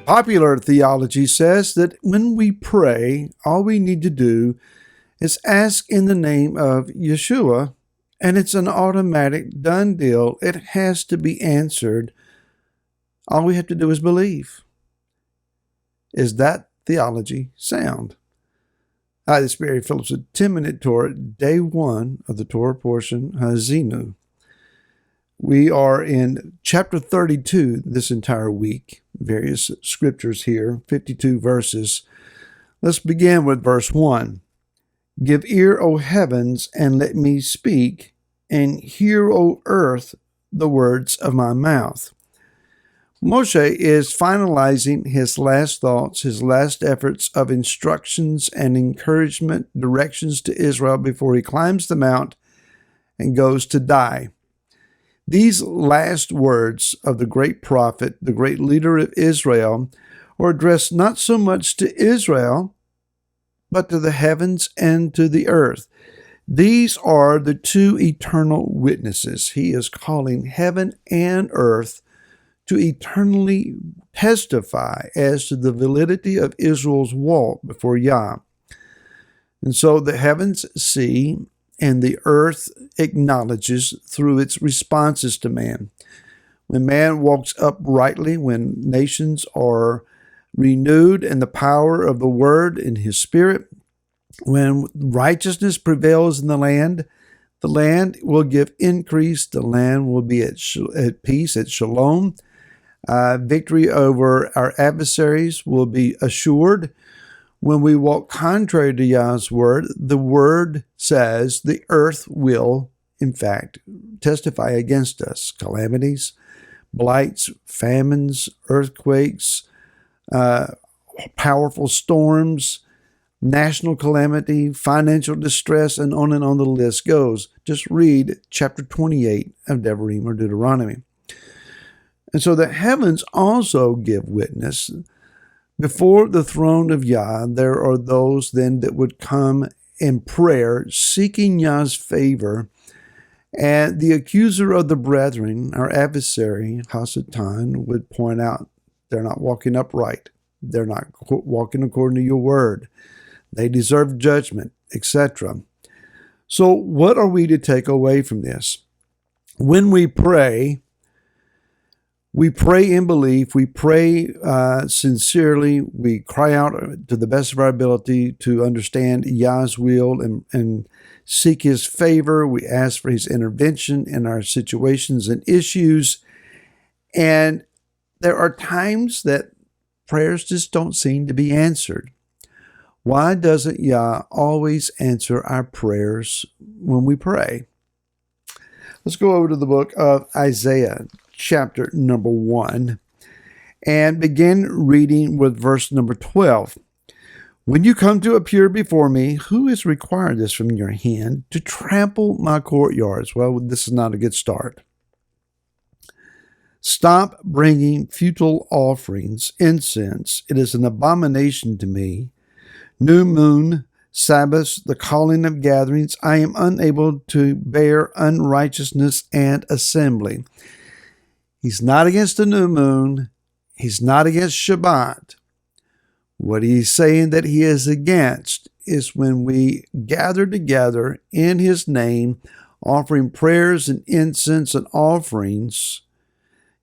Popular theology says that when we pray, all we need to do is ask in the name of Yeshua, and it's an automatic done deal. It has to be answered. All we have to do is believe. Is that theology sound? Hi, this is Barry Phillips with 10-Minute Torah, Day 1 of the Torah portion, Hazinu. We are in chapter 32 this entire week, various scriptures here, 52 verses. Let's begin with verse 1. Give ear, O heavens, and let me speak, and hear, O earth, the words of my mouth. Moshe is finalizing his last thoughts, his last efforts of instructions and encouragement, directions to Israel before he climbs the mount and goes to die. These last words of the great prophet, the great leader of Israel, are addressed not so much to Israel, but to the heavens and to the earth. These are the two eternal witnesses. He is calling heaven and earth to eternally testify as to the validity of Israel's walk before Yah. And so the heavens see, and the earth acknowledges through its responses to man. When man walks uprightly, when nations are renewed in the power of the word in his spirit, when righteousness prevails in the land will give increase, the land will be at peace, at shalom. Victory over our adversaries will be assured. When we walk contrary to Yah's word, the word says the earth will, in fact, testify against us. Calamities, blights, famines, earthquakes, powerful storms, national calamity, financial distress, and on the list goes. Just read chapter 28 of Devarim or Deuteronomy. And so the heavens also give witness. Before the throne of Yah, there are those then that would come in prayer, seeking Yah's favor. And the accuser of the brethren, our adversary, Hasatan, would point out they're not walking upright. They're not walking according to your word. They deserve judgment, etc. So what are we to take away from this? When we pray in belief, we pray sincerely, we cry out to the best of our ability to understand Yah's will and seek his favor. We ask for his intervention in our situations and issues. And there are times that prayers just don't seem to be answered. Why doesn't Yah always answer our prayers when we pray? Let's go over to the book of Isaiah, chapter number 1, and begin reading with verse number 12. When you come to appear before me, who has required this from your hand to trample my courtyards? Well, this is not a good start. Stop bringing futile offerings, incense. It is an abomination to me. New moon, Sabbaths, the calling of gatherings. I am unable to bear unrighteousness and assembly. He's not against the new moon. He's not against Shabbat. What he's saying that he is against is when we gather together in his name, offering prayers and incense and offerings,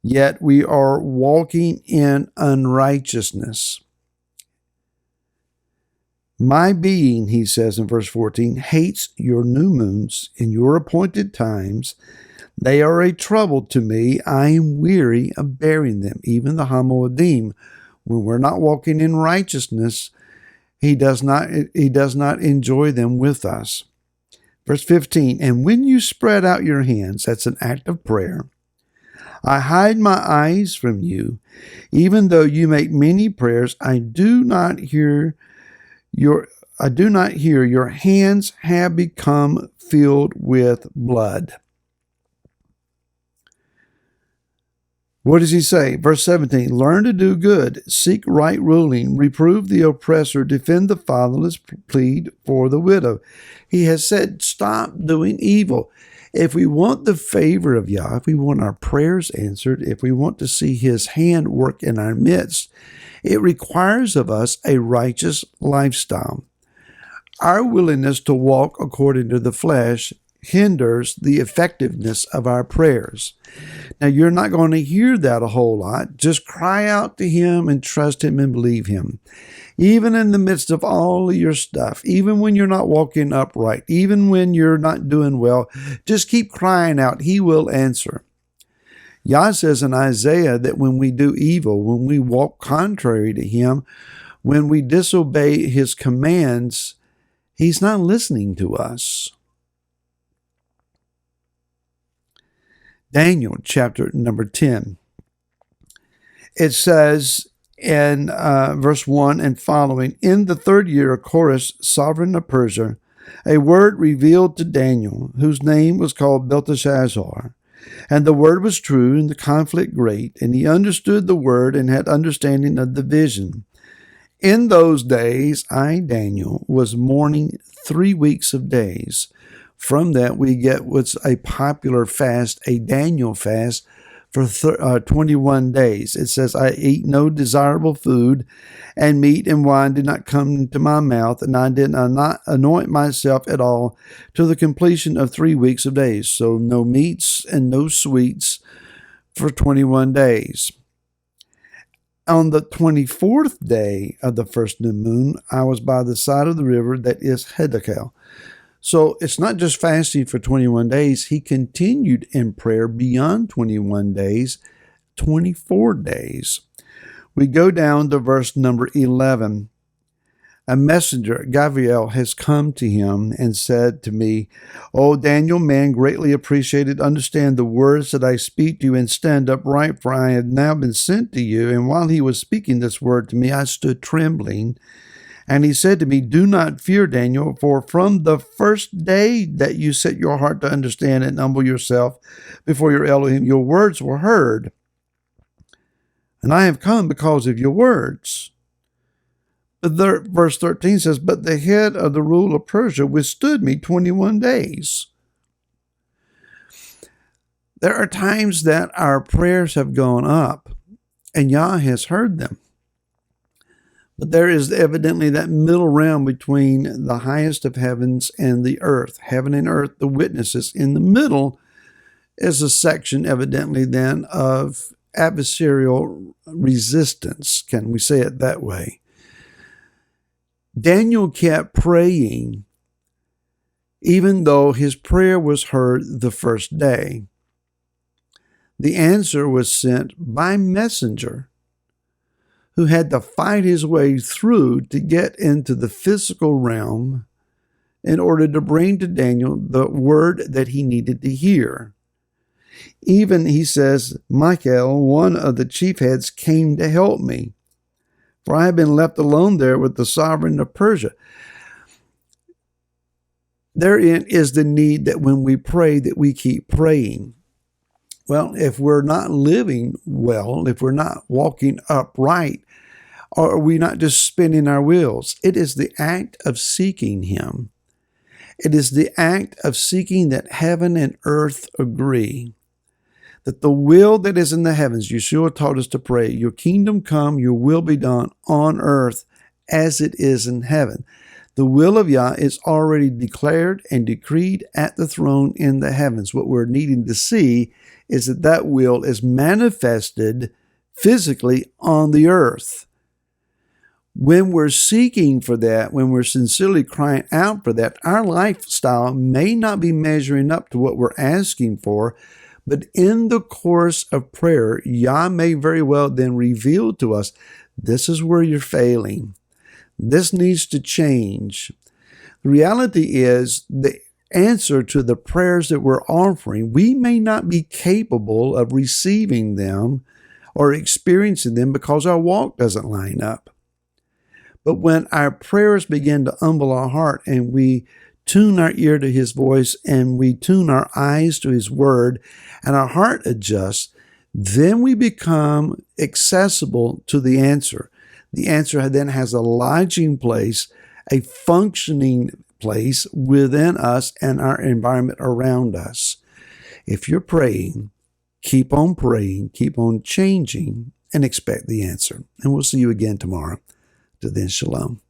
yet we are walking in unrighteousness. My being, he says in verse 14, hates your new moons and your appointed times. They are a trouble to me. I am weary of bearing them. Even the Hamoedim, when we're not walking in righteousness, he does not enjoy them with us. Verse 15, and when you spread out your hands, that's an act of prayer. I hide my eyes from you. Even though you make many prayers, I do not hear. Your hands have become filled with blood. What does he say? Verse 17, learn to do good, seek right ruling, reprove the oppressor, defend the fatherless, plead for the widow. He has said, stop doing evil. If we want the favor of Yah, if we want our prayers answered, if we want to see His hand work in our midst, it requires of us a righteous lifestyle. Our willingness to walk according to the flesh hinders the effectiveness of our prayers. Now, you're not going to hear that a whole lot. Just cry out to Him and trust Him and believe Him. Even in the midst of all of your stuff, even when you're not walking upright, even when you're not doing well, just keep crying out. He will answer. Yah says in Isaiah that when we do evil, when we walk contrary to Him, when we disobey His commands, He's not listening to us. Daniel chapter number 10. It says in verse 1 and following, in the 3rd year of Koresh, sovereign of Persia, a word revealed to Daniel, whose name was called Belteshazzar. And the word was true, and the conflict great, and he understood the word and had understanding of the vision. In those days, I, Daniel, was mourning 3 weeks of days. From that, we get what's a popular fast, a Daniel fast, for 21 days. It says, I eat no desirable food, and meat and wine did not come into my mouth, and I did not anoint myself at all till the completion of 3 weeks of days. So no meats and no sweets for 21 days. On the 24th day of the first new moon, I was by the side of the river that is Hiddekel. So it's not just fasting for 21 days. He continued in prayer beyond 21 days, 24 days. We go down to verse number 11. A messenger, Gabriel, has come to him and said to me, O Daniel, man greatly appreciated, understand the words that I speak to you and stand upright, for I have now been sent to you. And while he was speaking this word to me, I stood trembling. And he said to me, do not fear, Daniel, for from the first day that you set your heart to understand and humble yourself before your Elohim, your words were heard. And I have come because of your words. Verse 13 says, but the head of the rule of Persia withstood me 21 days. There are times that our prayers have gone up, and Yah has heard them. But there is evidently that middle realm between the highest of heavens and the earth. Heaven and earth, the witnesses. In the middle is a section, evidently, then, of adversarial resistance. Can we say it that way? Daniel kept praying, even though his prayer was heard the first day. The answer was sent by messenger, who had to fight his way through to get into the physical realm in order to bring to Daniel the word that he needed to hear. Even, he says, Michael, one of the chief heads, came to help me, for I have been left alone there with the sovereign of Persia. Therein is the need that when we pray, that we keep praying. Well, if we're not living well, if we're not walking upright, or are we not just spinning our wheels? It is the act of seeking Him. It is the act of seeking that heaven and earth agree. That the will that is in the heavens, Yeshua taught us to pray, your kingdom come, your will be done on earth as it is in heaven. The will of Yah is already declared and decreed at the throne in the heavens. What we're needing to see is that that will is manifested physically on the earth. When we're seeking for that, when we're sincerely crying out for that, our lifestyle may not be measuring up to what we're asking for, but in the course of prayer, Yah may very well then reveal to us, this is where you're failing. This needs to change. The reality is the answer to the prayers that we're offering, we may not be capable of receiving them or experiencing them because our walk doesn't line up. But when our prayers begin to humble our heart and we tune our ear to His voice and we tune our eyes to His word and our heart adjusts, then we become accessible to the answer. The answer then has a lodging place, a functioning place within us and our environment around us. If you're praying, keep on praying, keep on changing, and expect the answer. And we'll see you again tomorrow. Till then, shalom.